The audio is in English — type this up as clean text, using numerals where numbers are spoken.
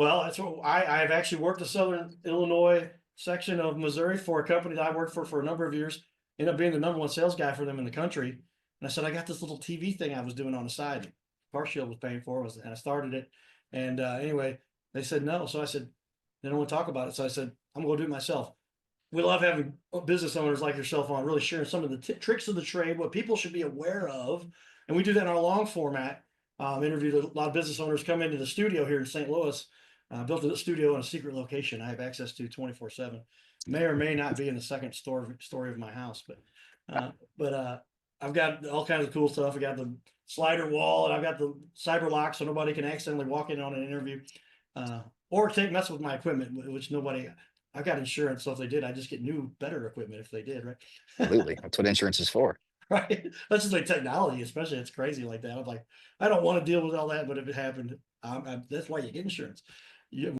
Well, that's what I've actually worked the Southern Illinois section of Missouri for a company that I worked for a number of years. Ended up being the number one sales guy for them in the country. And I said, I got this little TV thing I was doing on the side. Car Shield was paying for it, and I started it. And anyway, they said no. So I said, they don't want to talk about it. So I said, I'm going to do it myself. We love having business owners like yourself on, really sharing some of the tricks of the trade, what people should be aware of. And we do that in our long format. Interviewed a lot of business owners come into the studio here in St. Louis. Built a studio in a secret location I have access to 24/7. May or may not be in the second story of my house, but I've got all kinds of cool stuff. I got the slider wall, and I've got the cyber lock, so nobody can accidentally walk in on an interview, or mess with my equipment, which nobody. I've got insurance, so if they did, I just get new, better equipment if they did, right? Absolutely. That's what insurance is for. Right. That's just like technology, especially. It's crazy like that. I'm like, I don't want to deal with all that, but if it happened, that's why you get insurance. You,